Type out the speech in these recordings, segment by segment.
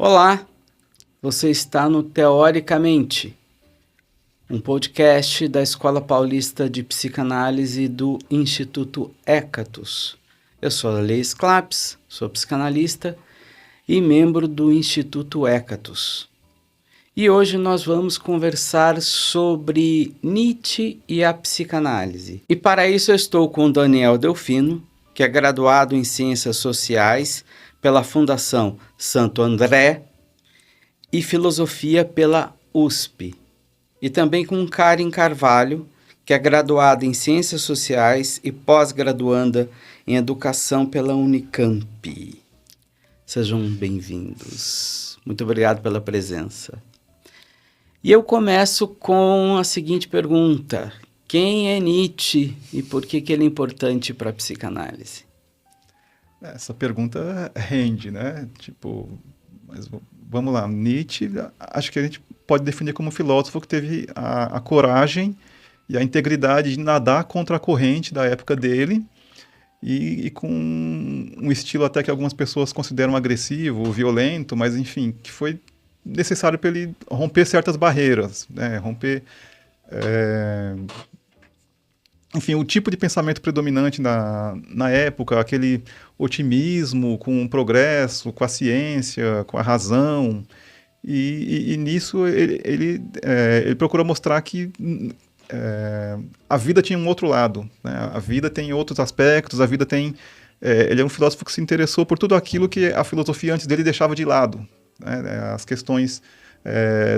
Olá, você está no Teoricamente, um podcast da Escola Paulista de Psicanálise do Instituto Hécatos. Eu sou a Leis Claps, sou psicanalista e membro do Instituto Hécatos. E hoje nós vamos conversar sobre Nietzsche e a psicanálise. E para isso eu estou com Daniel Delfino, que é graduado em Ciências Sociais pela Fundação Santo André e Filosofia pela USP. E também com Karen Carvalho, que é graduada em Ciências Sociais e pós-graduanda em Educação pela Unicamp. Sejam bem-vindos. Muito obrigado pela presença. E eu começo com a seguinte pergunta: quem é Nietzsche e por que ele é importante para a psicanálise? Essa pergunta rende, né? Mas vamos lá. Nietzsche, acho que a gente pode definir como um filósofo que teve a coragem e a integridade de nadar contra a corrente da época dele e com um estilo até que algumas pessoas consideram agressivo, violento, mas enfim, que foi necessário para ele romper certas barreiras, né? Enfim, o tipo de pensamento predominante na época, aquele otimismo com o progresso, com a ciência, com a razão, e nisso ele procura mostrar que a vida tinha um outro lado, né? A vida tem outros aspectos, a vida tem... ele é um filósofo que se interessou por tudo aquilo que a filosofia antes dele deixava de lado, né? As questões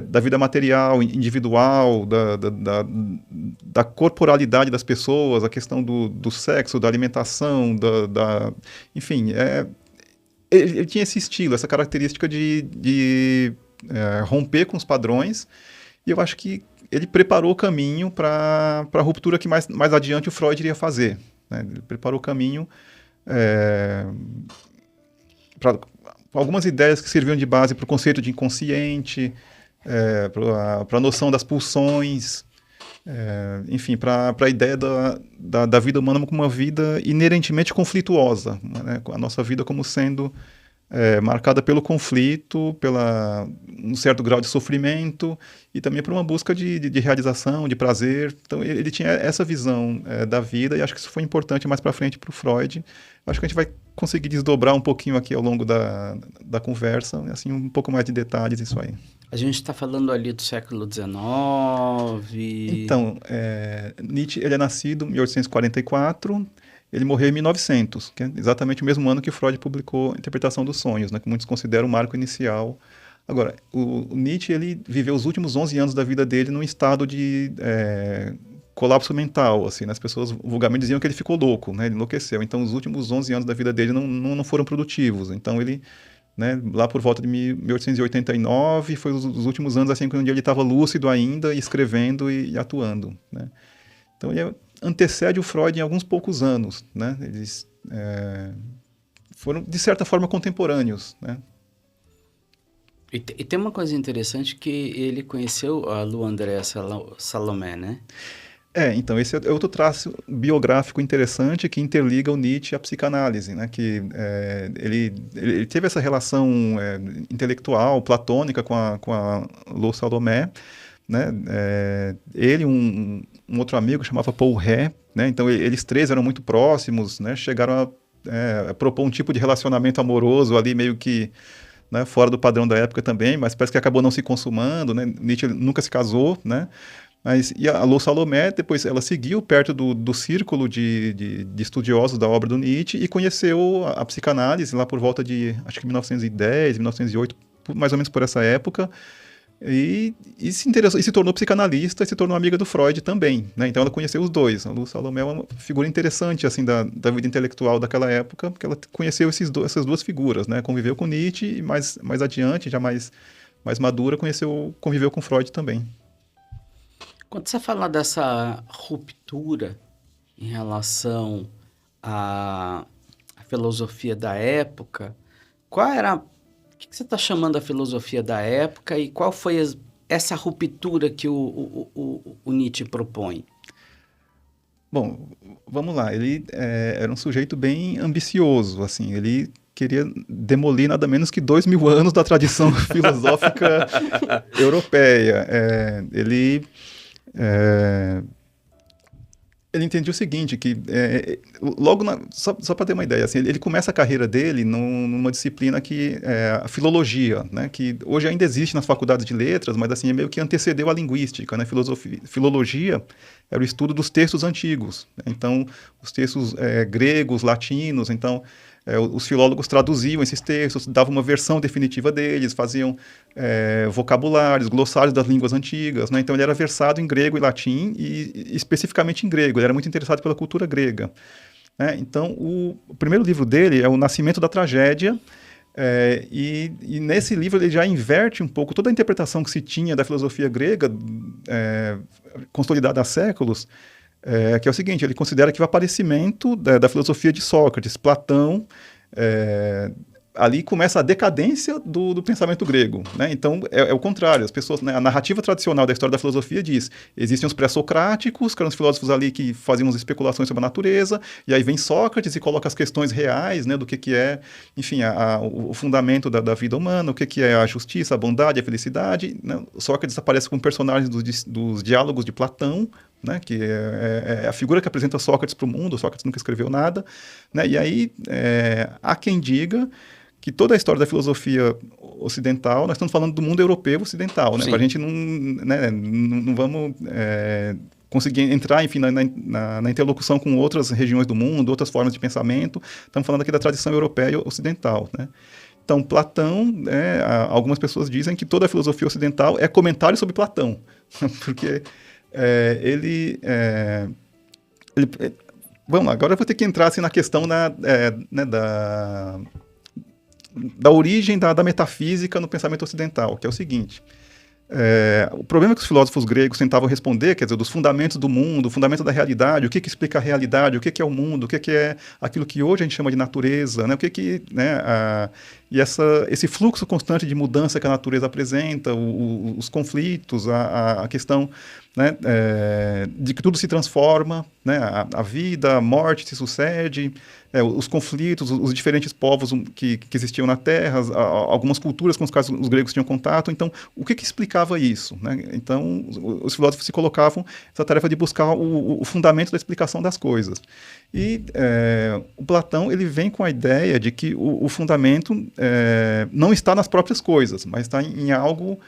da vida material, individual, da corporalidade das pessoas, a questão do sexo, da alimentação, enfim, ele tinha esse estilo, essa característica de romper com os padrões, e eu acho que ele preparou o caminho para a ruptura que mais adiante o Freud iria fazer, né? Ele preparou o caminho para algumas ideias que serviam de base para o conceito de inconsciente, para a noção das pulsões, enfim, para a ideia da vida humana como uma vida inerentemente conflituosa, né? A nossa vida como sendo marcada pelo conflito, um certo grau de sofrimento e também por uma busca de realização, de prazer. Então ele tinha essa visão da vida, e acho que isso foi importante mais para frente para o Freud. Acho que a gente vai conseguir desdobrar um pouquinho aqui ao longo da conversa, assim, um pouco mais de detalhes isso aí. A gente está falando ali do século XIX. Então, Nietzsche ele é nascido em 1844, ele morreu em 1900, que é exatamente o mesmo ano que Freud publicou a Interpretação dos Sonhos, né, que muitos consideram o marco inicial. Agora, o Nietzsche ele viveu os últimos 11 anos da vida dele num estado de colapso mental, assim, né? As pessoas vulgarmente diziam que ele ficou louco, né? Ele enlouqueceu. Então, os últimos 11 anos da vida dele não foram produtivos. Então, ele, né, lá por volta de 1889, foi os últimos anos assim, onde ele estava lúcido ainda, escrevendo e atuando, né? Então, ele antecede o Freud em alguns poucos anos, né? Eles foram, de certa forma, contemporâneos, né? E tem uma coisa interessante que ele conheceu a Lu André Salomé, né? Então, esse é outro traço biográfico interessante que interliga o Nietzsche à psicanálise, né? Que ele teve essa relação intelectual, platônica com a Lu Salomé, né? Ele, um outro amigo chamava Paul Ré, né? Então eles três eram muito próximos, né? Chegaram a propor um tipo de relacionamento amoroso ali meio que, né, fora do padrão da época também, mas parece que acabou não se consumando, né? Nietzsche nunca se casou, né? E a Lu Salomé, depois, ela seguiu perto do círculo de estudiosos da obra do Nietzsche e conheceu a psicanálise lá por volta de, acho que 1910, 1908, mais ou menos por essa época, e se interessou, e se tornou psicanalista e se tornou amiga do Freud também, né? Então ela conheceu os dois. A Lu Salomé é uma figura interessante assim, da vida intelectual daquela época, porque ela conheceu essas duas figuras, né? Conviveu com Nietzsche e mais adiante, já mais madura, conviveu com Freud também. Quando você fala dessa ruptura em relação à filosofia da época, qual era... O que você está chamando a filosofia da época e qual foi essa ruptura que o Nietzsche propõe? Bom, vamos lá. Ele era um sujeito bem ambicioso, assim. Ele queria demolir nada menos que 2000 anos da tradição filosófica europeia. Ele entendia o seguinte, que só para ter uma ideia, assim, ele começa a carreira dele numa disciplina que é a filologia, né, que hoje ainda existe nas faculdades de letras, mas assim, é meio que antecedeu a linguística, né, filologia era o estudo dos textos antigos, né, então os textos gregos, latinos, então os filólogos traduziam esses textos, davam uma versão definitiva deles, faziam vocabulários, glossários das línguas antigas, né? Então ele era versado em grego e latim, e especificamente em grego, ele era muito interessado pela cultura grega, né? Então o primeiro livro dele é O Nascimento da Tragédia, e nesse livro ele já inverte um pouco toda a interpretação que se tinha da filosofia grega, consolidada há séculos, que é o seguinte: ele considera que o aparecimento da filosofia de Sócrates, Platão, ali começa a decadência do pensamento grego, né? Então é o contrário, as pessoas, né, a narrativa tradicional da história da filosofia diz: existem os pré-socráticos, que eram os filósofos ali que faziam as especulações sobre a natureza, e aí vem Sócrates e coloca as questões reais, né, do que é, enfim, o fundamento da vida humana, o que é a justiça, a bondade, a felicidade, né? Sócrates aparece como personagem dos diálogos de Platão, né, que é a figura que apresenta Sócrates para o mundo. Sócrates nunca escreveu nada, né? E aí há quem diga que toda a história da filosofia ocidental, nós estamos falando do mundo europeu ocidental, né? Para a gente não vamos conseguir entrar, enfim, na interlocução com outras regiões do mundo, outras formas de pensamento. Estamos falando aqui da tradição europeia ocidental, né? Então, Platão, algumas pessoas dizem que toda a filosofia ocidental é comentário sobre Platão, porque vamos lá, agora eu vou ter que entrar assim, na questão da origem da metafísica no pensamento ocidental, que é o seguinte: o problema que os filósofos gregos tentavam responder, quer dizer, dos fundamentos do mundo, o fundamento da realidade, o que explica a realidade, o que é o mundo, o que é aquilo que hoje a gente chama de natureza, né? E esse fluxo constante de mudança que a natureza apresenta, os conflitos, a questão, né, de que tudo se transforma, né? A vida, a morte se sucede, os conflitos, os diferentes povos que existiam na Terra, algumas culturas com as quais os gregos tinham contato. Então, o que explicava isso, né? Então, os filósofos se colocavam essa tarefa de buscar o fundamento da explicação das coisas. E o Platão, ele vem com a ideia de que o fundamento não está nas próprias coisas, mas está em algo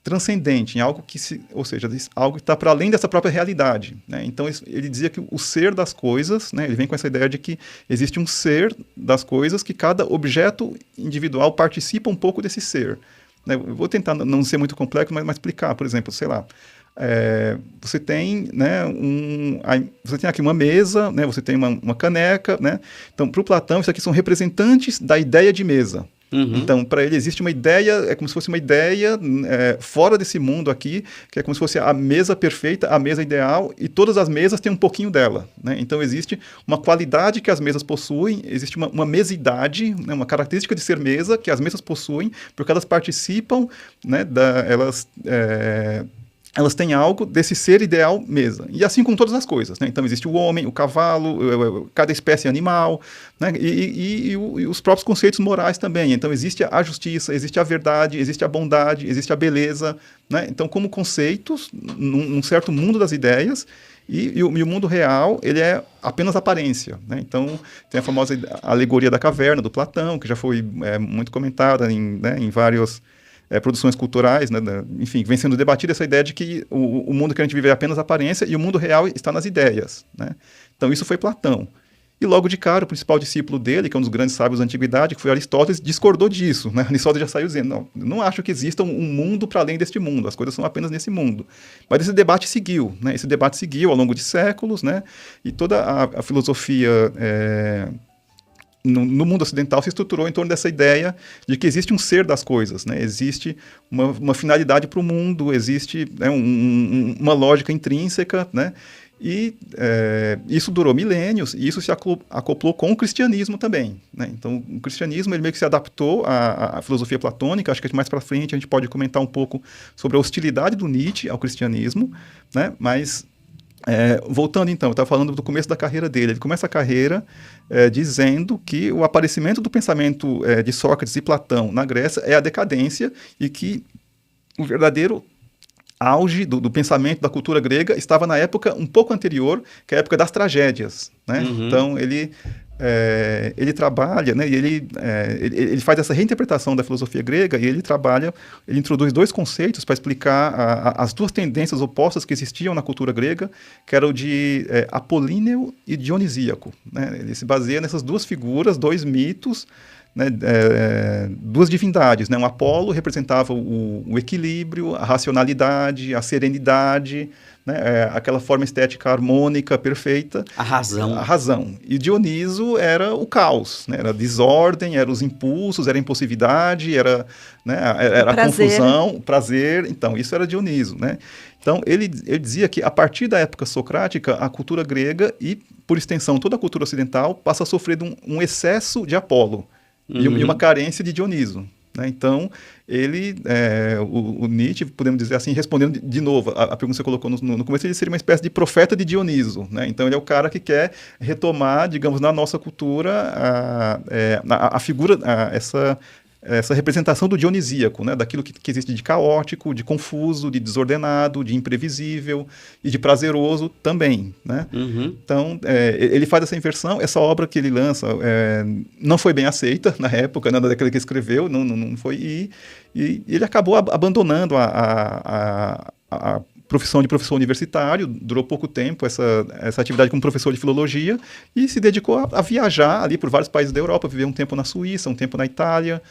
transcendente, em algo ou seja, algo que está para além dessa própria realidade, né? Então ele dizia que o ser das coisas, né, ele vem com essa ideia de que existe um ser das coisas, que cada objeto individual participa um pouco desse ser, né? Eu vou tentar não ser muito complexo, mas explicar. Por exemplo, sei lá, você tem, né, você tem aqui uma mesa, né, você tem uma caneca, né? Então, para o Platão, isso aqui são representantes da ideia de mesa. Uhum. Então, para ele existe uma ideia, é como se fosse uma ideia fora desse mundo aqui, que é como se fosse a mesa perfeita, a mesa ideal, e todas as mesas têm um pouquinho dela, né? Então, existe uma qualidade que as mesas possuem, existe uma mesidade, né, uma característica de ser mesa que as mesas possuem, porque elas participam, né, elas têm algo desse ser ideal mesa. E assim com todas as coisas, né? Então existe o homem, o cavalo, cada espécie animal, né? E os próprios conceitos morais também. Então existe a justiça, existe a verdade, existe a bondade, existe a beleza, né? Então, como conceitos, num certo mundo das ideias, e o mundo real, ele é apenas aparência, né? Então tem a famosa alegoria da caverna, do Platão, que já foi muito comentada em vários produções culturais, né, enfim, vem sendo debatida essa ideia de que o mundo que a gente vive é apenas aparência e o mundo real está nas ideias, né? Então isso foi Platão. E logo de cara, o principal discípulo dele, que é um dos grandes sábios da antiguidade, que foi Aristóteles, discordou disso, né? Aristóteles já saiu dizendo: não acho que exista um mundo para além deste mundo, as coisas são apenas nesse mundo. Mas esse debate seguiu, né? Esse debate seguiu ao longo de séculos, né? E toda a filosofia no mundo ocidental se estruturou em torno dessa ideia de que existe um ser das coisas, né? Existe uma finalidade para o mundo, existe, né, uma lógica intrínseca, né? E isso durou milênios, e isso se acoplou com o cristianismo também, né? Então, o cristianismo, ele meio que se adaptou à filosofia platônica. Acho que mais para frente a gente pode comentar um pouco sobre a hostilidade do Nietzsche ao cristianismo, né? Mas Voltando então, eu estava falando do começo da carreira dele. Ele começa a carreira dizendo que o aparecimento do pensamento de Sócrates e Platão na Grécia é a decadência e que o verdadeiro auge do pensamento da cultura grega estava na época um pouco anterior, que é a época das tragédias, né? Uhum. Então ele trabalha, né, e ele faz essa reinterpretação da filosofia grega e ele introduz dois conceitos para explicar as duas tendências opostas que existiam na cultura grega, que era o de apolíneo e dionisíaco, né? Ele se baseia nessas duas figuras, dois mitos, né, duas divindades, né? Um Apolo representava o equilíbrio, a racionalidade, a serenidade, né, aquela forma estética harmônica, perfeita. A razão. A razão. E Dioniso era o caos, né? Era a desordem, eram os impulsos, era a impulsividade, era, né, era a confusão, o prazer. Então, isso era Dioniso, né? Então, ele dizia que, a partir da época socrática, a cultura grega e, por extensão, toda a cultura ocidental passa a sofrer de um excesso de Apolo e uma carência de Dioniso. Né? Então, o Nietzsche, podemos dizer assim, respondendo de novo a pergunta que você colocou no começo, ele seria uma espécie de profeta de Dioniso. Né? Então, ele é o cara que quer retomar, digamos, na nossa cultura, a figura, essa representação do dionisíaco, né? Daquilo que existe de caótico, de confuso, de desordenado, de imprevisível e de prazeroso também. Né? Uhum. Então, ele faz essa inversão. Essa obra que ele lança não foi bem aceita na época, né, daquele que escreveu, não foi, e ele acabou abandonando a profissão de professor universitário, durou pouco tempo essa atividade como professor de filologia, e se dedicou a viajar ali por vários países da Europa, viveu um tempo na Suíça, um tempo na Itália,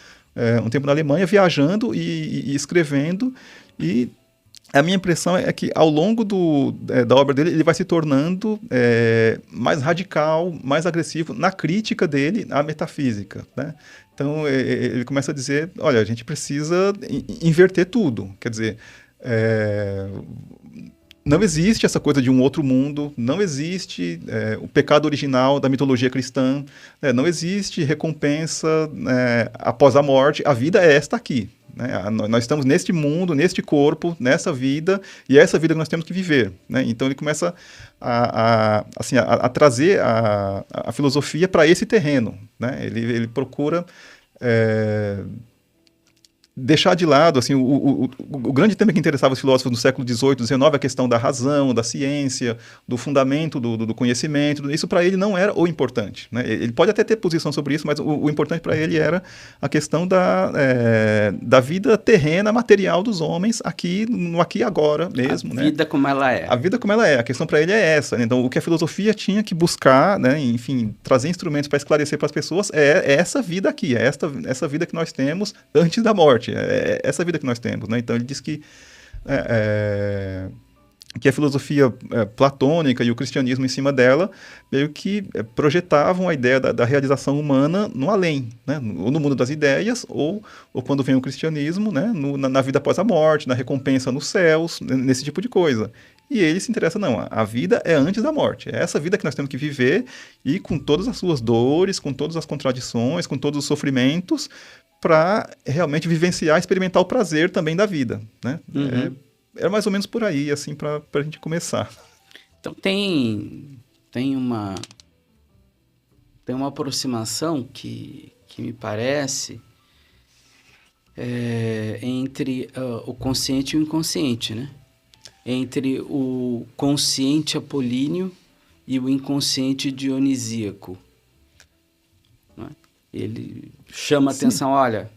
um tempo na Alemanha, viajando e escrevendo. E a minha impressão é que, ao longo da obra dele, ele vai se tornando mais radical, mais agressivo na crítica dele à metafísica. Né? Então, ele começa a dizer, olha, a gente precisa inverter tudo. Quer dizer, não existe essa coisa de um outro mundo, não existe o pecado original da mitologia cristã, não existe recompensa após a morte, a vida é esta aqui. Né? Nós estamos neste mundo, neste corpo, nessa vida, e é essa vida que nós temos que viver. Né? Então ele começa a trazer a filosofia para esse terreno. Né? Ele procura deixar de lado, assim, o grande tema que interessava os filósofos no século XVIII, XIX, a questão da razão, da ciência, do fundamento do conhecimento. Isso para ele não era o importante. Né? Ele pode até ter posição sobre isso, mas o importante para ele era a questão da vida terrena, material dos homens, no aqui e agora mesmo. A vida, né? Como ela é. A vida como ela é. A questão para ele é essa. Né? Então, o que a filosofia tinha que buscar, né? Enfim, trazer instrumentos para esclarecer para as pessoas é essa vida aqui, é essa vida que nós temos antes da morte. É essa vida que nós temos, né? Então ele diz que a filosofia platônica e o cristianismo em cima dela meio que projetavam a ideia da realização humana no além, né? Ou no mundo das ideias, ou quando vem o cristianismo, né? Na vida após a morte, na recompensa nos céus, nesse tipo de coisa. E ele se interessa, não, a vida é antes da morte, é essa vida que nós temos que viver, e com todas as suas dores, com todas as contradições, com todos os sofrimentos, para realmente vivenciar, experimentar o prazer também da vida, né? Uhum. Era mais ou menos por aí, assim, para a gente começar. Então tem uma aproximação que me parece entre o consciente e o inconsciente, né? Entre o consciente apolíneo e o inconsciente dionisíaco. Ele chama a atenção, olha,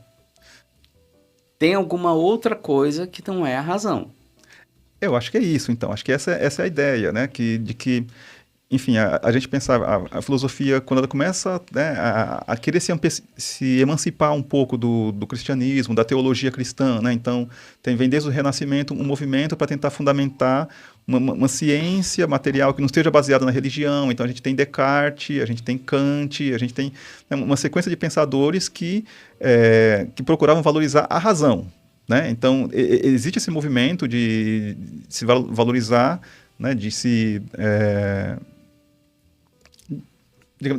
tem alguma outra coisa que não é a razão. Eu acho que é isso, então. Acho que essa é a ideia, né? De que, enfim, a gente pensava, a filosofia, quando ela começa, né, a querer se emancipar um pouco do cristianismo, da teologia cristã, né? Então, vem desde o Renascimento um movimento para tentar fundamentar uma ciência material que não esteja baseada na religião. Então a gente tem Descartes, a gente tem Kant, a gente tem uma sequência de pensadores que procuravam valorizar a razão. Né? Então existe esse movimento de se valorizar, né? De se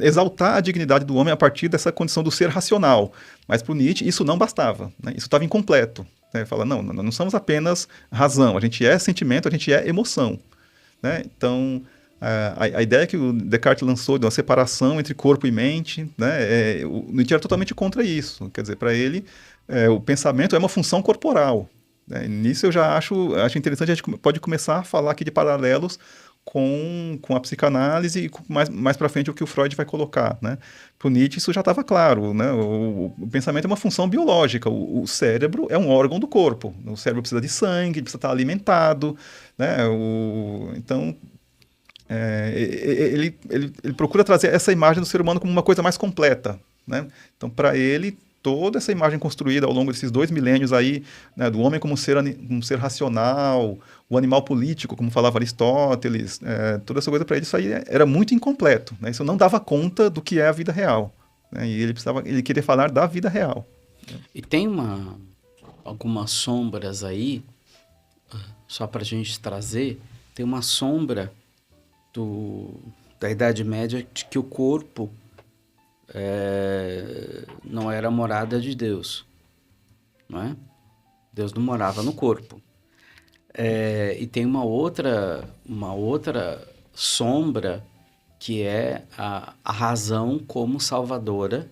exaltar a dignidade do homem a partir dessa condição do ser racional. Mas para o Nietzsche isso não bastava, né? Isso estava incompleto. Fala, não somos apenas razão, a gente é sentimento, a gente é emoção. né? Então, a ideia que o Descartes lançou de uma separação entre corpo e mente, né? O Nietzsche era totalmente contra isso. Quer dizer, para ele, o pensamento é uma função corporal, né? Nisso eu já acho interessante, a gente pode começar a falar aqui de paralelos com a psicanálise e mais para frente o que o Freud vai colocar, né? Para o Nietzsche isso já estava claro, né? O pensamento é uma função biológica, o cérebro é um órgão do corpo, o cérebro precisa de sangue, precisa estar alimentado, né? Então, ele procura trazer essa imagem do ser humano como uma coisa mais completa, né? Então, para ele, toda essa imagem construída ao longo desses 2 milênios aí, né, do homem como um ser racional, o animal político, como falava Aristóteles, toda essa coisa para ele, isso aí era muito incompleto, né? Isso não dava conta do que é a vida real, né? E ele queria falar da vida real. E tem algumas sombras aí, só para a gente trazer, tem uma sombra da Idade Média de que o corpo não era a morada de Deus, não é? Deus não morava no corpo. E tem uma outra sombra que é a razão como salvadora,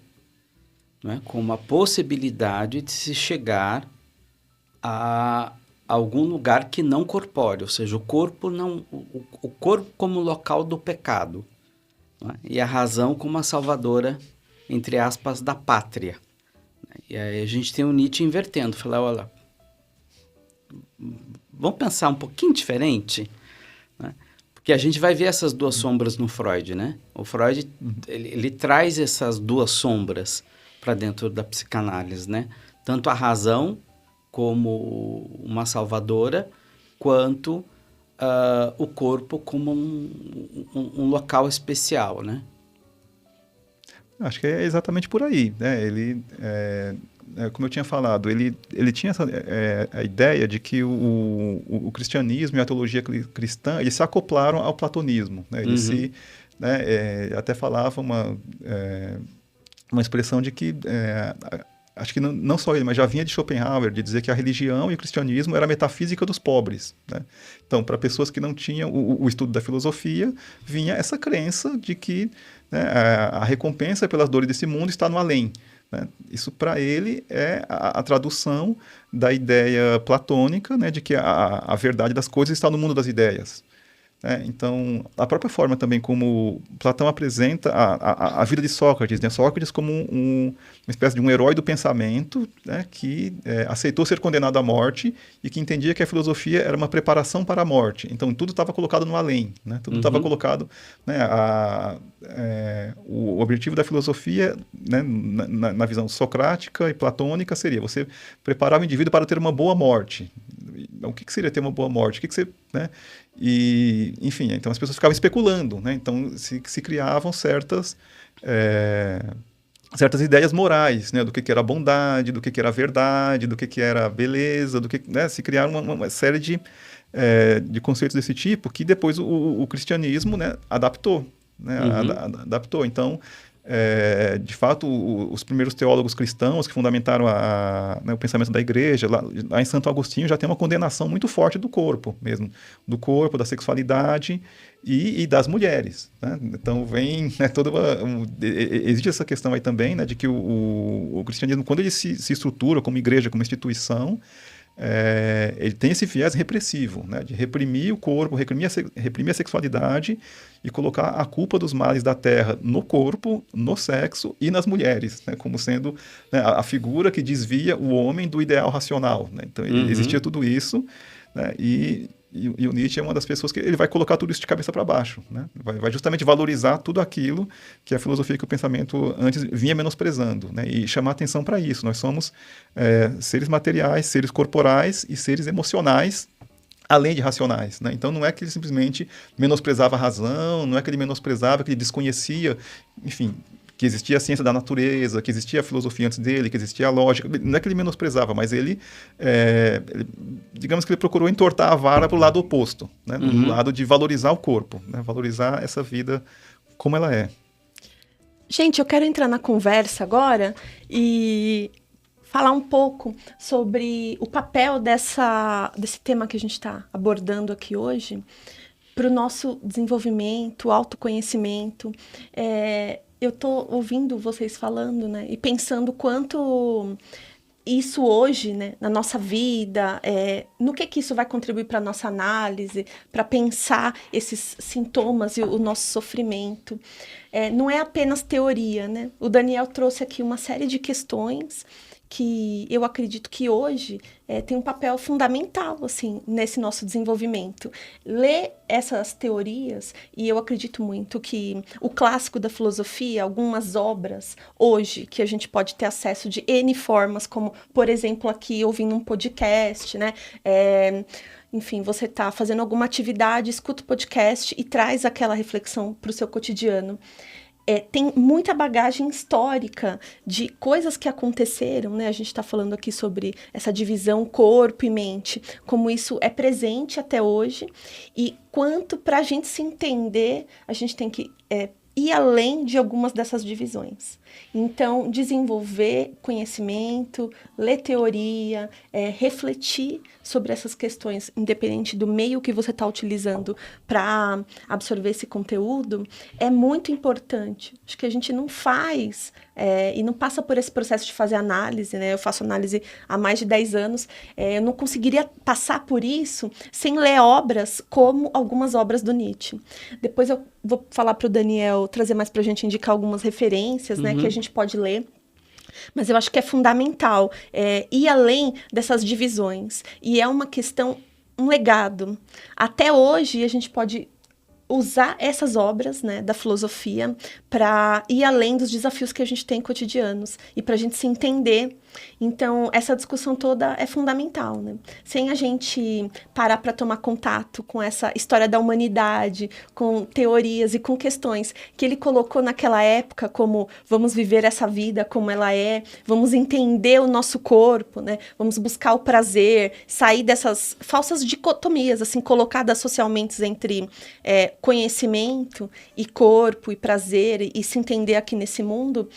não é? Como a possibilidade de se chegar a algum lugar que não corpóreo, ou seja, o corpo como local do pecado, não é? E a razão como a salvadora, entre aspas, da pátria. E aí a gente tem o Nietzsche invertendo, falar, olha, vamos pensar um pouquinho diferente, né? Porque a gente vai ver essas duas sombras no Freud, né? O Freud, ele traz essas duas sombras para dentro da psicanálise, né? Tanto a razão como uma salvadora, quanto o corpo como um local especial, né? Acho que é exatamente por aí, né? Ele, como eu tinha falado, ele tinha a ideia de que o cristianismo e a teologia cristã, eles se acoplaram ao platonismo, né? Eles até falava uma expressão de que acho que não só ele, mas já vinha de Schopenhauer, de dizer que a religião e o cristianismo era a metafísica dos pobres, né? Então, para pessoas que não tinham o estudo da filosofia, vinha essa crença de que, né, a recompensa pelas dores desse mundo está no além, né? Isso, para ele, é a tradução da ideia platônica, né, de que a verdade das coisas está no mundo das ideias. Então, a própria forma também como Platão apresenta a vida de Sócrates, né? Sócrates como uma espécie de um herói do pensamento, né? Que aceitou ser condenado à morte e que entendia que a filosofia era uma preparação para a morte. Então, tudo estava colocado no além, né? Tudo estava colocado, né? O objetivo da filosofia, né? Na visão socrática e platônica seria você preparar o indivíduo para ter uma boa morte. O que seria ter uma boa morte? O que você, né? E, enfim, então as pessoas ficavam especulando, né? Então se criavam certas ideias morais, né? Do que era bondade, do que era verdade, do que era beleza, né? Se criaram uma série de conceitos desse tipo que depois o cristianismo, né, adaptou, né? Adaptou. Então, de fato, os primeiros teólogos cristãos que fundamentaram né, o pensamento da igreja, lá em Santo Agostinho, já tem uma condenação muito forte do corpo mesmo, do corpo, da sexualidade e das mulheres, né? Então vem, né, existe essa questão aí também, né, de que o cristianismo, quando ele se estrutura como igreja, como instituição, ele tem esse viés repressivo, né, de reprimir o corpo, reprimir a sexualidade e colocar a culpa dos males da terra no corpo, no sexo e nas mulheres, né, como sendo, né, a figura que desvia o homem do ideal racional, né? Então existia tudo isso, né, e o Nietzsche é uma das pessoas que ele vai colocar tudo isso de cabeça para baixo, né? Vai justamente valorizar tudo aquilo que a filosofia, que o pensamento antes vinha menosprezando, né? E chamar atenção para isso. Nós somos seres materiais, seres corporais e seres emocionais, além de racionais, né? Então não é que ele simplesmente menosprezava a razão, não é que ele menosprezava, que ele desconhecia, enfim, que existia a ciência da natureza, que existia a filosofia antes dele, que existia a lógica. Não é que ele menosprezava, mas ele digamos que ele procurou entortar a vara para o lado oposto, né? Do lado de valorizar o corpo, né? Valorizar essa vida como ela é. Gente, eu quero entrar na conversa agora e falar um pouco sobre o papel desse tema que a gente está abordando aqui hoje, para o nosso desenvolvimento, autoconhecimento. Eu estou ouvindo vocês falando, né, e pensando quanto isso hoje, né, na nossa vida, no que isso vai contribuir para a nossa análise, para pensar esses sintomas e o nosso sofrimento. Não é apenas teoria, né? O Daniel trouxe aqui uma série de questões que eu acredito que hoje tem um papel fundamental, assim, nesse nosso desenvolvimento. Ler essas teorias, e eu acredito muito que o clássico da filosofia, algumas obras, hoje, que a gente pode ter acesso de N formas, como, por exemplo, aqui, ouvindo um podcast, né? Enfim, você está fazendo alguma atividade, escuta o podcast e traz aquela reflexão para o seu cotidiano. Tem muita bagagem histórica de coisas que aconteceram, né? A gente está falando aqui sobre essa divisão corpo e mente, como isso é presente até hoje, e quanto para a gente se entender, a gente tem que ir além de algumas dessas divisões. Então, desenvolver conhecimento, ler teoria, refletir sobre essas questões, independente do meio que você está utilizando para absorver esse conteúdo, é muito importante. Acho que a gente não faz e não passa por esse processo de fazer análise, né? Eu faço análise há mais de 10 anos. Eu não conseguiria passar por isso sem ler obras como algumas obras do Nietzsche. Depois eu vou falar para o Daniel trazer mais para a gente indicar algumas referências, né, que a gente pode ler. Mas eu acho que é fundamental ir além dessas divisões. E é uma questão, um legado. Até hoje, a gente pode usar essas obras, né, da filosofia para ir além dos desafios que a gente tem cotidianos e para a gente se entender. Então, essa discussão toda é fundamental, né? Sem a gente parar para tomar contato com essa história da humanidade, com teorias e com questões que ele colocou naquela época, como vamos viver essa vida como ela é, vamos entender o nosso corpo, né? Vamos buscar o prazer, sair dessas falsas dicotomias, assim, colocadas socialmente entre conhecimento e corpo e prazer e se entender aqui nesse mundo,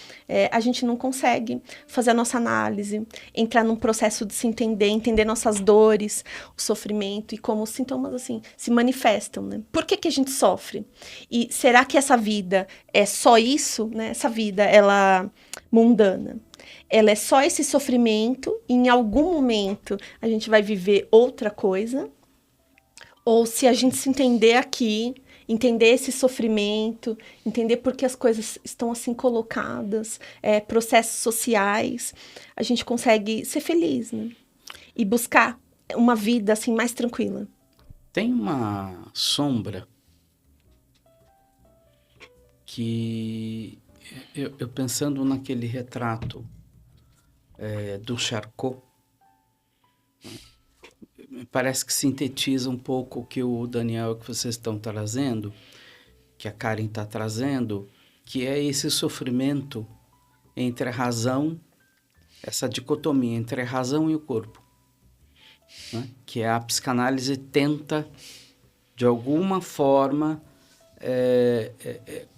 a gente não consegue fazer a nossa análise, entrar num processo de se entender nossas dores, o sofrimento e como os sintomas assim se manifestam, né? Por que a gente sofre? E será que essa vida é só isso, né? Essa vida, ela mundana, ela é só esse sofrimento e em algum momento a gente vai viver outra coisa? Ou se a gente se entender aqui, entender esse sofrimento, entender por que as coisas estão assim colocadas, processos sociais, a gente consegue ser feliz, né? E buscar uma vida assim mais tranquila. Tem uma sombra que eu pensando naquele retrato do Charcot, parece que sintetiza um pouco o que o Daniel, que vocês estão trazendo, que a Karen está trazendo, que é esse sofrimento entre a razão, essa dicotomia entre a razão e o corpo, né? Que a psicanálise tenta, de alguma forma,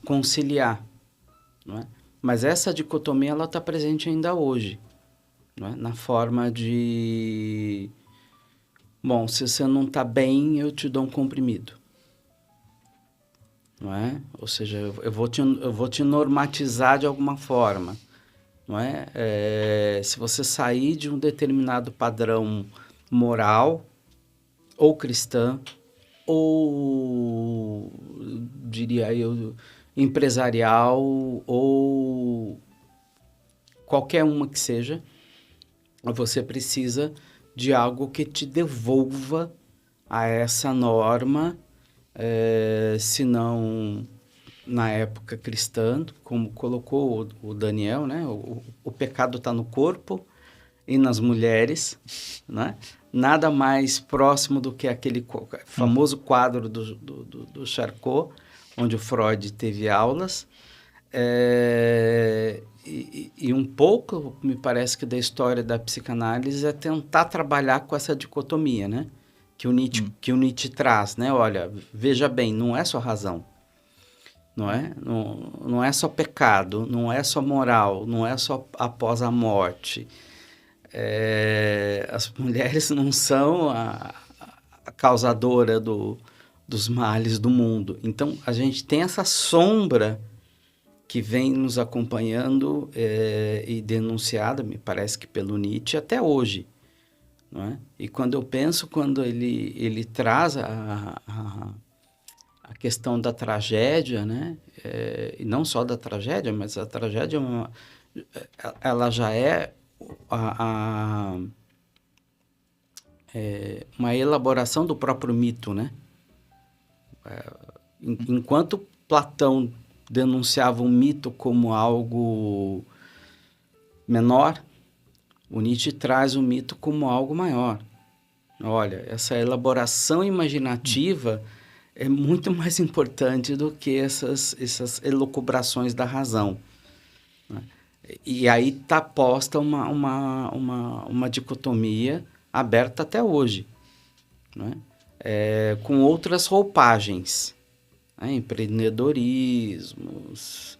conciliar, não é? Mas essa dicotomia ela está presente ainda hoje, não é? Na forma de... Bom, se você não está bem, eu te dou um comprimido. Não é? Ou seja, eu vou te normatizar de alguma forma. Não é? Se você sair de um determinado padrão moral, ou cristã, ou, diria eu, empresarial, ou qualquer uma que seja, você precisa de algo que te devolva a essa norma, se não na época cristã, como colocou o Daniel, né? O pecado está no corpo e nas mulheres, né? Nada mais próximo do que aquele famoso quadro do Charcot, onde o Freud teve aulas. E um pouco, me parece que da história da psicanálise é tentar trabalhar com essa dicotomia, né? Que o Nietzsche traz, né? Olha, veja bem, não é só razão, não é? Não é só pecado, não é só moral, não é só após a morte. As mulheres não são a causadora dos males do mundo. Então, a gente tem essa sombra que vem nos acompanhando e denunciada, me parece que pelo Nietzsche, até hoje. Não é? E quando eu penso, quando ele traz a questão da tragédia, né? E não só da tragédia, mas a tragédia ela já é uma elaboração do próprio mito, né? Enquanto Platão denunciava o mito como algo menor, o Nietzsche traz o mito como algo maior. Olha, essa elaboração imaginativa é muito mais importante do que essas elucubrações da razão, né? E aí está posta uma dicotomia aberta até hoje, né? Com outras roupagens, né? Empreendedorismos,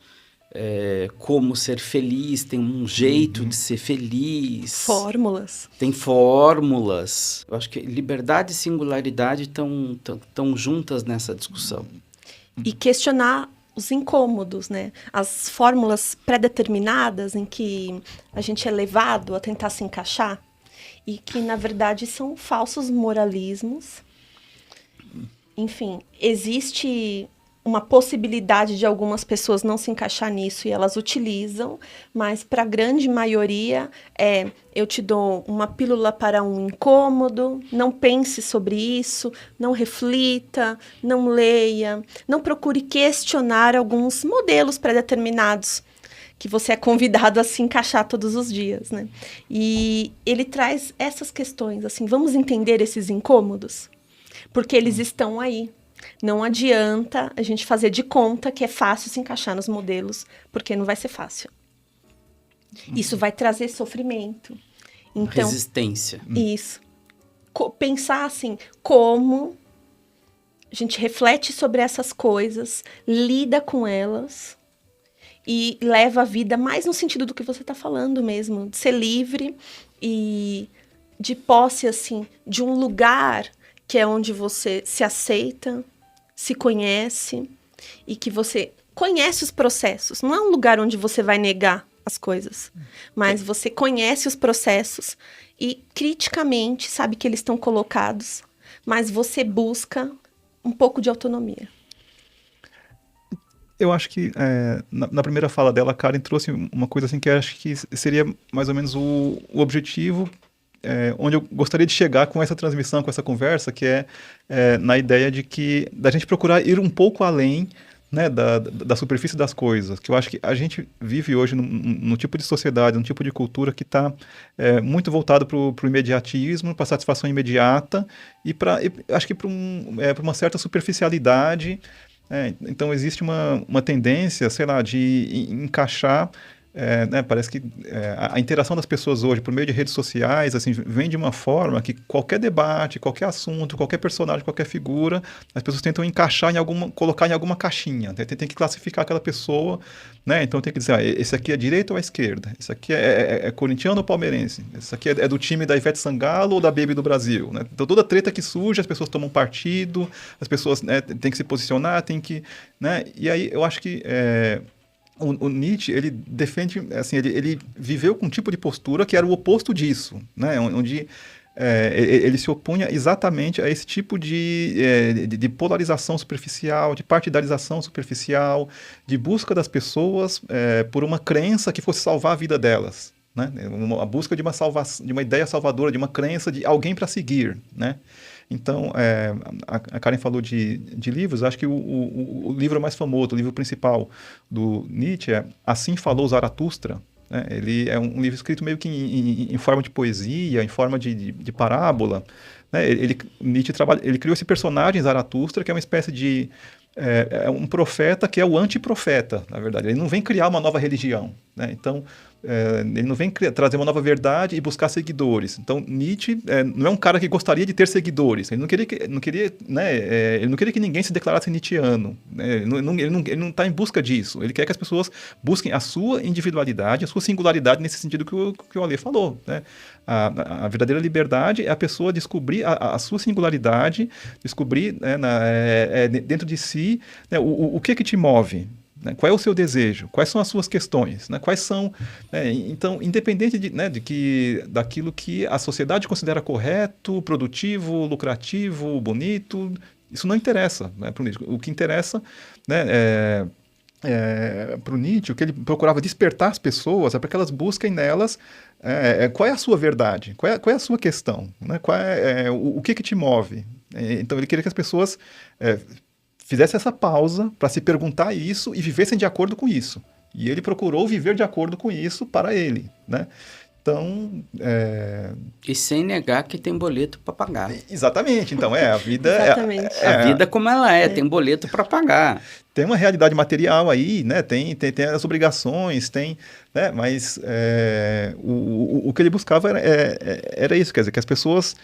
como ser feliz, tem um jeito de ser feliz. Fórmulas. Tem fórmulas. Eu acho que liberdade e singularidade estão juntas nessa discussão. E questionar os incômodos, né? As fórmulas pré-determinadas em que a gente é levado a tentar se encaixar e que, na verdade, são falsos moralismos. Enfim, existe uma possibilidade de algumas pessoas não se encaixar nisso e elas utilizam, mas para a grande maioria eu te dou uma pílula para um incômodo, não pense sobre isso, não reflita, não leia, não procure questionar alguns modelos pré-determinados que você é convidado a se encaixar todos os dias, né? E ele traz essas questões, assim, vamos entender esses incômodos? Porque eles estão aí. Não adianta a gente fazer de conta que é fácil se encaixar nos modelos, porque não vai ser fácil. Isso vai trazer sofrimento. Então, resistência. Isso. Pensar assim, como a gente reflete sobre essas coisas, lida com elas e leva a vida mais no sentido do que você está falando mesmo, de ser livre e de posse, assim, de um lugar que é onde você se aceita, se conhece e que você conhece os processos. Não é um lugar onde você vai negar as coisas, mas você conhece os processos e criticamente sabe que eles estão colocados, mas você busca um pouco de autonomia. Eu acho que na primeira fala dela, a Karen trouxe uma coisa assim que eu acho que seria mais ou menos o objetivo onde eu gostaria de chegar com essa transmissão, com essa conversa, que na ideia de que da gente procurar ir um pouco além, né, da superfície das coisas, que eu acho que a gente vive hoje num tipo de sociedade, num tipo de cultura que está muito voltado para o imediatismo, para a satisfação imediata e acho que para uma certa superficialidade. Então existe uma tendência, sei lá, de encaixar. Né, parece que a interação das pessoas hoje por meio de redes sociais assim, vem de uma forma que qualquer debate, qualquer assunto, qualquer personagem, qualquer figura, as pessoas tentam encaixar colocar em alguma caixinha, né? Tem que classificar aquela pessoa, né? Então tem que dizer, esse aqui é direita ou é esquerda, esse aqui é corintiano ou palmeirense, esse aqui é do time da Ivete Sangalo ou da Baby do Brasil, né? Então toda treta que surge, as pessoas tomam partido, as pessoas, né, têm que se posicionar, né? E aí eu acho que o Nietzsche, ele defende, assim, ele viveu com um tipo de postura que era o oposto disso, né? Onde ele se opunha exatamente a esse tipo de polarização superficial, de partidarização superficial, de busca das pessoas por uma crença que fosse salvar a vida delas, né? A busca de uma ideia salvadora, de uma crença de alguém para seguir, né? Então, a Karen falou de livros, acho que o livro mais famoso, o livro principal do Nietzsche é Assim Falou Zaratustra, né? Ele é um livro escrito meio que em forma de poesia, em forma de parábola, né? Nietzsche ele criou esse personagem Zaratustra, que é uma espécie de um profeta que é o antiprofeta, na verdade. Ele não vem criar uma nova religião, né? Então, Ele não vem trazer uma nova verdade e buscar seguidores. Então, Nietzsche não é um cara que gostaria de ter seguidores. Ele não queria, né, ele não queria que ninguém se declarasse nietzschiano. Né? Ele não está em busca disso. Ele quer que as pessoas busquem a sua individualidade, a sua singularidade, nesse sentido que o Ale falou. Né? A verdadeira liberdade é a pessoa descobrir a sua singularidade, descobrir, né, dentro de si, né, o que te move. Né? Qual é o seu desejo? Quais são as suas questões? Né? Quais são... Então, independente daquilo que a sociedade considera correto, produtivo, lucrativo, bonito, isso não interessa, né, para o Nietzsche. O que interessa, né, para o Nietzsche, o que ele procurava despertar as pessoas é para que elas busquem nelas qual é a sua verdade, qual é a sua questão, né? O que te move. Então, ele queria que as pessoas... fizesse essa pausa para se perguntar isso e vivessem de acordo com isso. E ele procurou viver de acordo com isso para ele, né? Então... E sem negar que tem boleto para pagar. Exatamente. Então, a vida... Exatamente. A vida como ela tem boleto para pagar. Tem uma realidade material aí, né? Tem as obrigações, né? Mas o que ele buscava era isso, quer dizer, que as pessoas...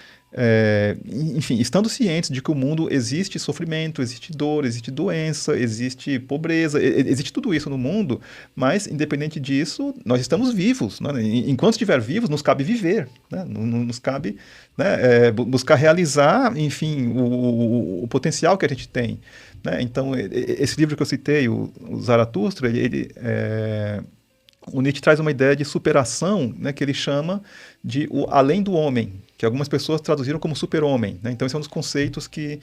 enfim, estando cientes de que o mundo existe sofrimento, existe dor, existe doença, existe pobreza, existe tudo isso no mundo, mas, independente disso, nós estamos vivos. Né? Enquanto estiver vivos, nos cabe viver, né? Nos cabe, né, buscar realizar, enfim, o potencial que a gente tem. Né? Então, esse livro que eu citei, o Zaratustra, o Nietzsche traz uma ideia de superação, né, que ele chama de o além do homem, que algumas pessoas traduziram como super-homem. Né? Então, esse é um dos conceitos que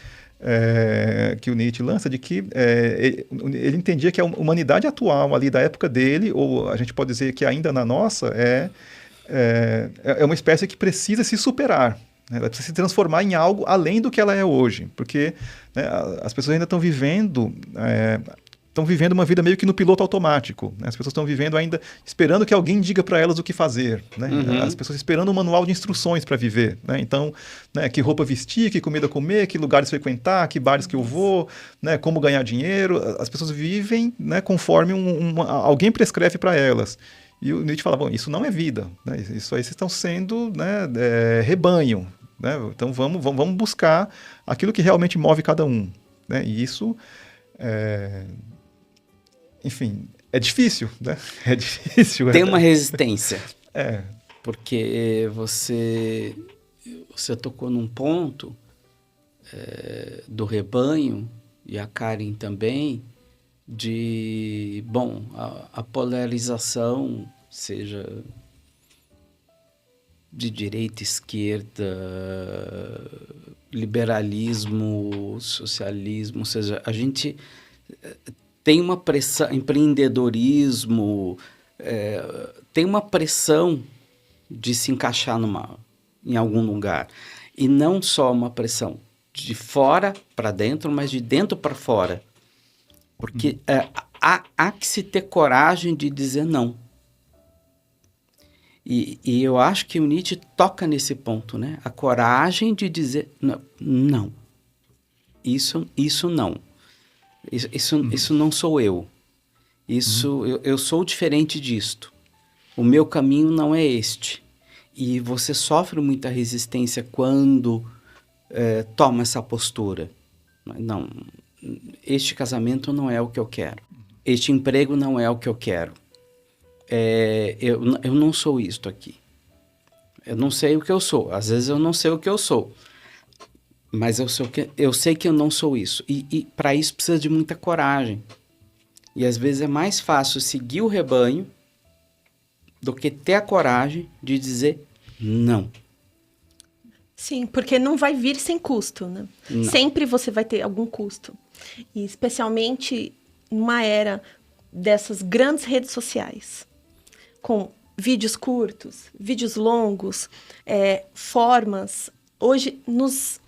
o Nietzsche lança, de que ele entendia que a humanidade atual, ali da época dele, ou a gente pode dizer que ainda na nossa, é uma espécie que precisa se superar. Né? Ela precisa se transformar em algo além do que ela é hoje, porque, né, as pessoas ainda estão vivendo... estão vivendo uma vida meio que no piloto automático. Né? As pessoas estão vivendo ainda esperando que alguém diga para elas o que fazer. Né? Uhum. As pessoas esperando um manual de instruções para viver. Né? Então, né, que roupa vestir, que comida comer, que lugares frequentar, que bares que eu vou, né, como ganhar dinheiro. As pessoas vivem, né, conforme alguém prescreve para elas. E o Nietzsche fala, bom, isso não é vida. Né? Isso aí vocês estão sendo, né, rebanho. Né? Então vamos buscar aquilo que realmente move cada um. Né? E isso... enfim, é difícil, né? É difícil. Tem uma resistência. É. Porque você tocou num ponto do rebanho, e a Karen também, de, bom, a polarização, seja de direita, esquerda, liberalismo, socialismo, ou seja, a gente... tem uma pressão, empreendedorismo, tem uma pressão de se encaixar em algum lugar. E não só uma pressão de fora para dentro, mas de dentro para fora. Porque há que se ter coragem de dizer não. E eu acho que o Nietzsche toca nesse ponto, né? A coragem de dizer não. Isso não. Isso não sou eu. Eu sou diferente disto. O meu caminho não é este. E você sofre muita resistência quando toma essa postura. Não, este casamento não é o que eu quero. Este emprego não é o que eu quero. Eu não sou isto aqui. Eu não sei o que eu sou. Às vezes eu não sei o que eu sou. Mas eu sei que eu não sou isso. E para isso precisa de muita coragem. E às vezes é mais fácil seguir o rebanho do que ter a coragem de dizer não. Sim, porque não vai vir sem custo, né? Não. Sempre você vai ter algum custo. E especialmente numa era dessas grandes redes sociais, com vídeos curtos, vídeos longos, formas, hoje nos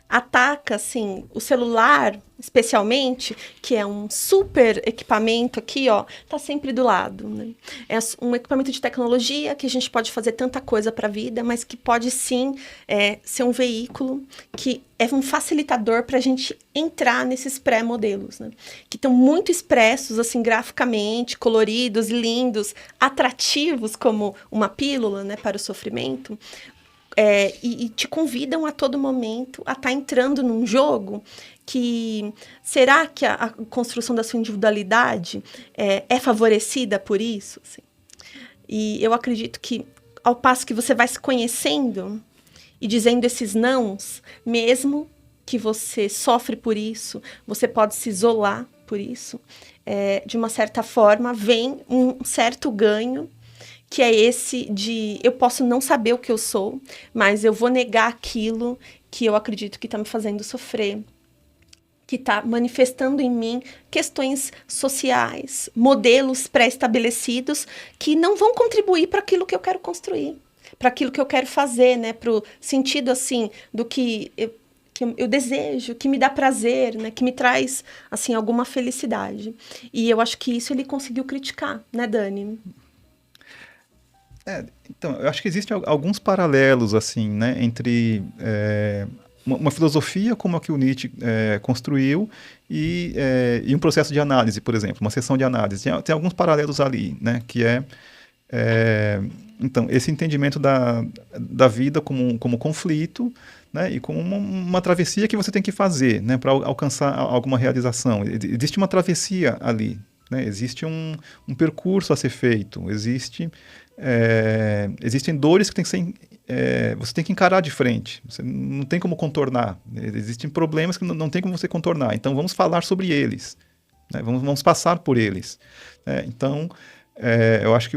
ataca, assim, o celular, especialmente, que é um super equipamento aqui, ó, tá sempre do lado, né? É um equipamento de tecnologia que a gente pode fazer tanta coisa para a vida, mas que pode sim ser um veículo que é um facilitador para a gente entrar nesses pré-modelos, né? Que estão muito expressos, assim, graficamente, coloridos, lindos, atrativos, como uma pílula, né, para o sofrimento. E te convidam a todo momento a estar entrando num jogo que... Será que a construção da sua individualidade é favorecida por isso? Assim? E eu acredito que, ao passo que você vai se conhecendo e dizendo esses nãos, mesmo que você sofre por isso, você pode se isolar por isso, de uma certa forma, vem um certo ganho, que é esse de eu posso não saber o que eu sou, mas eu vou negar aquilo que eu acredito que está me fazendo sofrer, que está manifestando em mim questões sociais, modelos pré-estabelecidos que não vão contribuir para aquilo que eu quero construir, para aquilo que eu quero fazer, né? Para o sentido, assim, do que eu desejo, que me dá prazer, né? Que me traz, assim, alguma felicidade. E eu acho que isso ele conseguiu criticar, né, Dani? Então, eu acho que existem alguns paralelos, assim, né, entre uma filosofia como a que o Nietzsche construiu e um processo de análise, por exemplo, uma sessão de análise. Tem alguns paralelos ali, né, que então, esse entendimento da vida como conflito, né, e como uma travessia que você tem que fazer, né, para alcançar alguma realização. Existe uma travessia ali, né, existe um percurso a ser feito, existem dores que tem que ser, você tem que encarar de frente, você não tem como contornar, existem problemas que não tem como você contornar, então vamos falar sobre eles, né? Vamos passar por eles. Então, eu acho que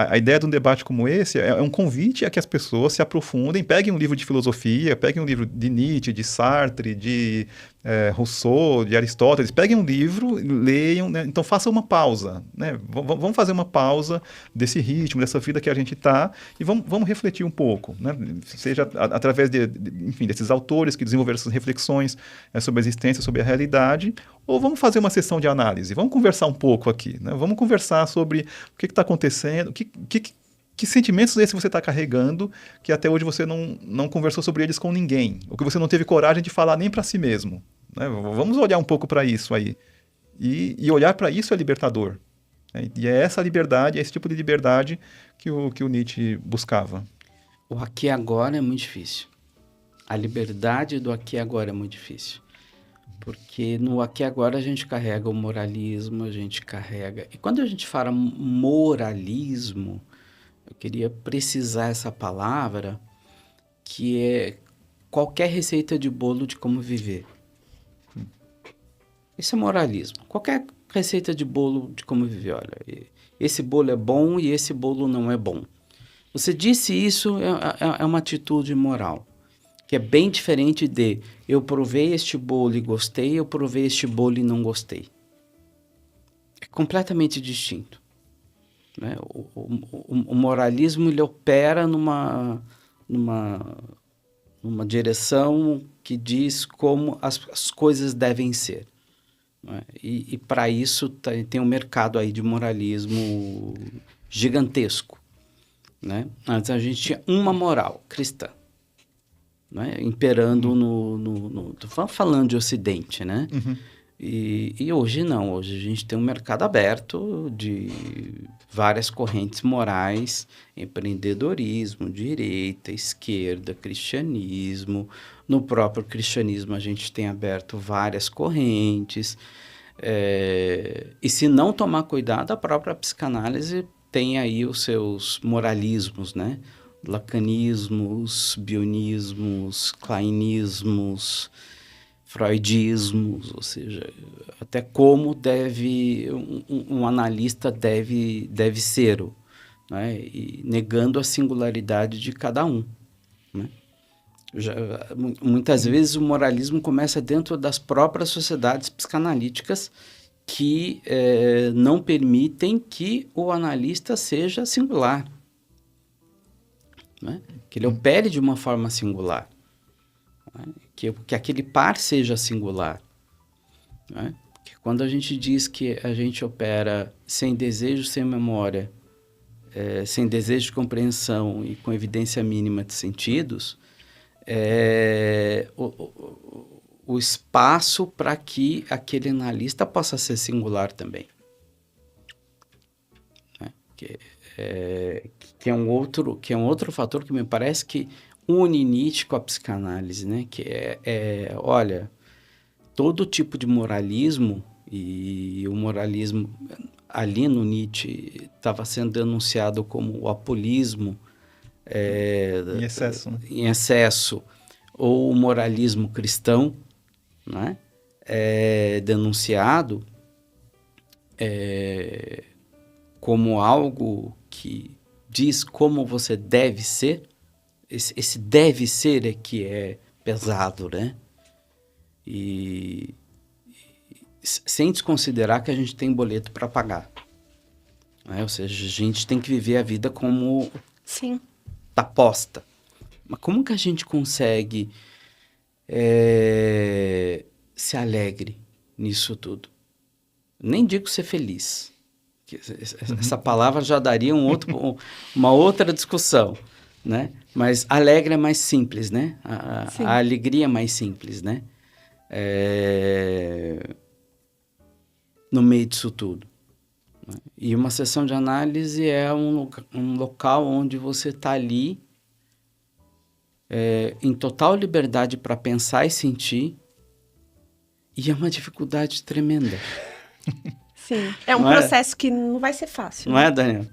a ideia de um debate como esse é um convite a que as pessoas se aprofundem, peguem um livro de filosofia, peguem um livro de Nietzsche, de Sartre, de Rousseau, de Aristóteles, peguem um livro, leiam, né? Então façam uma pausa, né? Vamos fazer uma pausa desse ritmo, dessa vida que a gente está, e vamos refletir um pouco, né? Seja através enfim, desses autores que desenvolveram essas reflexões sobre a existência, sobre a realidade, ou vamos fazer uma sessão de análise, vamos conversar um pouco aqui, né? Vamos conversar sobre o que está acontecendo, que sentimentos esses você está carregando que até hoje você não conversou sobre eles com ninguém, ou que você não teve coragem de falar nem para si mesmo, né? Vamos olhar um pouco para isso aí. E olhar para isso é libertador, né? E é essa liberdade, é esse tipo de liberdade que o Nietzsche buscava. O aqui e agora é muito difícil. A liberdade do aqui e agora é muito difícil. Porque no aqui e agora a gente carrega o moralismo, a gente carrega... E quando a gente fala moralismo, eu queria precisar essa palavra, que é qualquer receita de bolo de como viver. Isso é moralismo. Qualquer receita de bolo de como viver. Olha, esse bolo é bom e esse bolo não é bom. Você disse isso, é uma atitude moral, que é bem diferente de eu provei este bolo e gostei, eu provei este bolo e não gostei. É completamente distinto. Né? O moralismo ele opera numa direção que diz como as coisas devem ser. Né? E para isso tem um mercado aí de moralismo gigantesco. Né? Antes a gente tinha uma moral cristã, né? Imperando tô falando de Ocidente, né? Uhum. E hoje não, hoje a gente tem um mercado aberto de várias correntes morais, empreendedorismo, direita, esquerda, cristianismo. No próprio cristianismo a gente tem aberto várias correntes, e se não tomar cuidado, a própria psicanálise tem aí os seus moralismos, né? Lacanismos, bionismos, kleinismos, freudismos, ou seja, até como um analista deve ser, né? E negando a singularidade de cada um. Né? Muitas vezes o moralismo começa dentro das próprias sociedades psicanalíticas que não permitem que o analista seja singular, né? Que ele opere de uma forma singular. né? Que aquele par seja singular, né? Que quando a gente diz que a gente opera sem desejo, sem memória, sem desejo de compreensão e com evidência mínima de sentidos, o espaço para que aquele analista possa ser singular também, né? Que é um outro fator que me parece que une Nietzsche com a psicanálise, né? Que olha, todo tipo de moralismo, e o moralismo ali no Nietzsche estava sendo denunciado como o apolismo, Em excesso, né? em excesso, ou o moralismo cristão, né? Denunciado como algo que diz como você deve ser. Esse deve ser é que é pesado, né? E sem desconsiderar que a gente tem boleto para pagar, né? Ou seja, a gente tem que viver a vida como Sim. tá posta. Mas como que a gente consegue ser alegre nisso tudo? Nem digo ser feliz. Essa palavra já daria uma outra discussão, né? Mas alegre é mais simples, né? A alegria é mais simples, né? No meio disso tudo, né? E uma sessão de análise é um local onde você está ali em total liberdade para pensar e sentir, e é uma dificuldade tremenda. Sim, é um processo que não vai ser fácil. Não é, Daniel?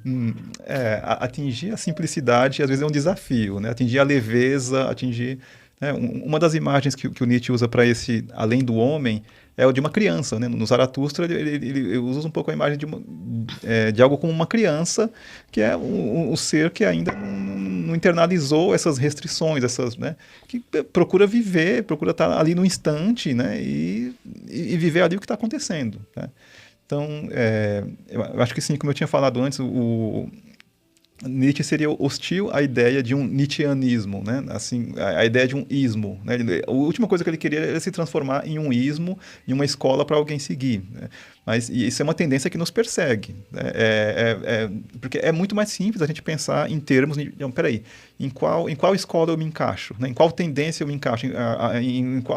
Atingir a simplicidade às vezes é um desafio, né? Atingir a leveza, atingir... Né? Uma das imagens que o Nietzsche usa para esse além do homem é o de uma criança, né? No Zaratustra ele usa um pouco a imagem de algo como uma criança, que é o ser que ainda não internalizou essas restrições, né? Que procura viver, procura estar ali no instante, né? E viver ali o que está acontecendo, né? Então, eu acho que sim, como eu tinha falado antes, o Nietzsche seria hostil à ideia de um nietzscheanismo, né? Assim, a ideia de um ismo, né? A última coisa que ele queria era se transformar em um ismo, em uma escola para alguém seguir, né? Mas isso é uma tendência que nos persegue, né? Porque é muito mais simples a gente pensar em termos de, peraí, em qual escola eu me encaixo, né? Em qual tendência eu me encaixo,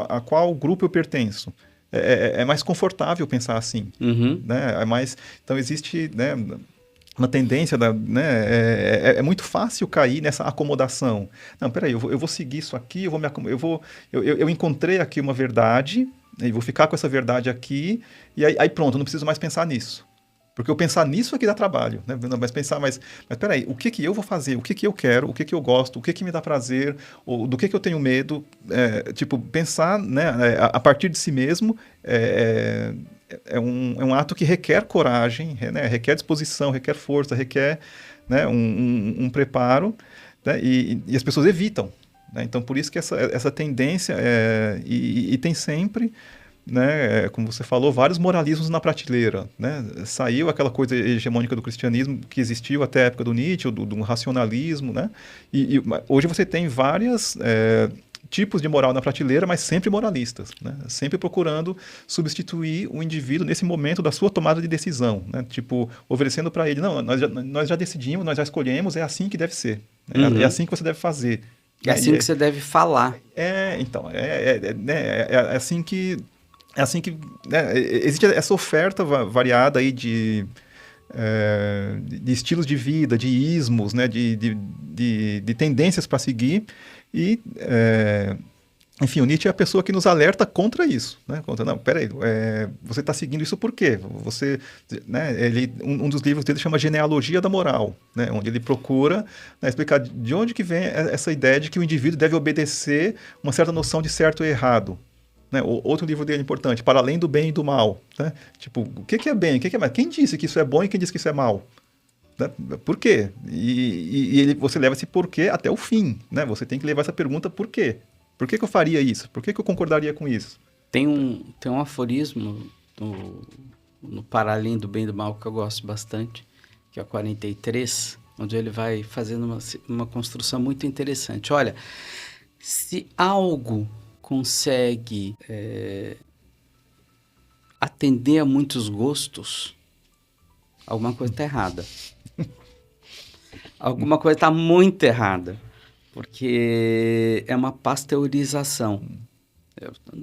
a qual grupo eu pertenço. É mais confortável pensar assim, né? Então existe, né, uma tendência, né, é muito fácil cair nessa acomodação. Não, peraí, eu vou seguir isso aqui, eu encontrei aqui uma verdade, e vou ficar com essa verdade aqui, e aí pronto, eu não preciso mais pensar nisso. Porque eu pensar nisso aqui dá trabalho, né? Mas peraí, o que eu vou fazer? O que eu quero? O que eu gosto? O que me dá prazer? Do que eu tenho medo? Pensar, né, a partir de si mesmo é um ato que requer coragem, né? Requer disposição, requer força, requer, né, um preparo, né? E as pessoas evitam, né? Então, por isso que essa tendência e tem sempre... Né, como você falou, vários moralismos na prateleira, né? Saiu aquela coisa hegemônica do cristianismo que existiu até a época do Nietzsche, do racionalismo, né? E hoje você tem vários tipos de moral na prateleira, mas sempre moralistas, né? Sempre procurando substituir o indivíduo nesse momento da sua tomada de decisão, né? Tipo, oferecendo para ele, não, nós já decidimos, nós já escolhemos, é assim que deve ser, né? É assim que você deve fazer. É assim que você deve falar. Então, é assim que... né, existe essa oferta variada aí de estilos de vida, de ismos, né, de tendências para seguir. E, enfim, o Nietzsche é a pessoa que nos alerta contra isso. Né? Não, peraí, você está seguindo isso por quê? Né, um dos livros dele chama Genealogia da Moral, né, onde ele procura, né, explicar de onde que vem essa ideia de que o indivíduo deve obedecer uma certa noção de certo e errado. Né? Outro livro dele importante, Para Além do Bem e do Mal. Né? Tipo, o que é bem, o que é mal? Quem disse que isso é bom e quem disse que isso é mal? Né? Por quê? Você leva esse porquê até o fim. Né? Você tem que levar essa pergunta por quê? Por que eu faria isso? Por que eu concordaria com isso? Tem um aforismo no Para Além do Bem e do Mal que eu gosto bastante, que é o 43, onde ele vai fazendo uma construção muito interessante. Olha, se algo consegue atender a muitos gostos, alguma coisa está errada. Alguma coisa está muito errada, porque é uma pasteurização.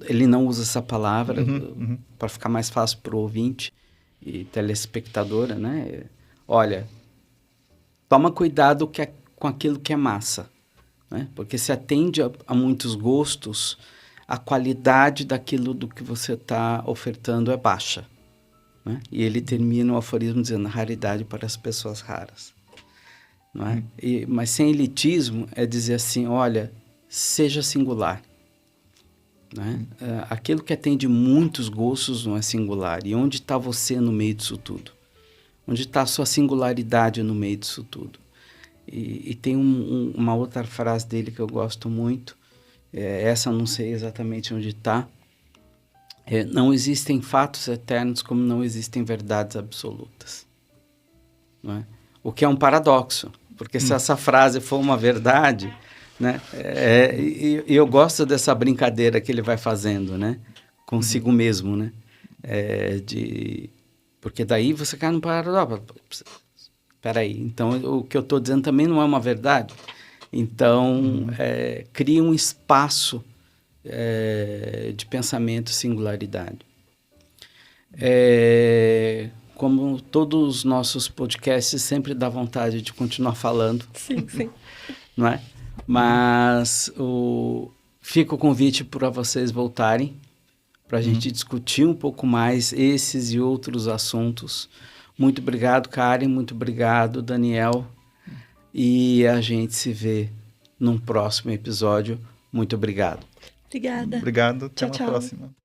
Ele não usa essa palavra para ficar mais fácil para o ouvinte e telespectadora, né? Olha, toma cuidado com aquilo que é massa, né? Porque se atende a muitos gostos, a qualidade daquilo do que você está ofertando é baixa, né? E ele termina o aforismo dizendo raridade para as pessoas raras, não é? Mas sem elitismo é dizer assim, olha, seja singular, né? Aquilo que atende muitos gostos não é singular. E onde está você no meio disso tudo? Onde está a sua singularidade no meio disso tudo? E tem uma outra frase dele que eu gosto muito, essa eu não sei exatamente onde está. Não existem fatos eternos como não existem verdades absolutas, não é? O que é um paradoxo, porque se essa frase for uma verdade, né, e eu gosto dessa brincadeira que ele vai fazendo, né, consigo mesmo, né, porque daí você cai no paradoxo. Espera aí, então o que eu estou dizendo também não é uma verdade. Então, cria um espaço de pensamento e singularidade. Como todos os nossos podcasts, sempre dá vontade de continuar falando. Sim, sim. Não é? Mas fica o convite para vocês voltarem, para a gente discutir um pouco mais esses e outros assuntos. Muito obrigado, Karen. Muito obrigado, Daniel. E a gente se vê num próximo episódio. Muito obrigado. Obrigada. Obrigado. Até Tchau, uma tchau. próxima.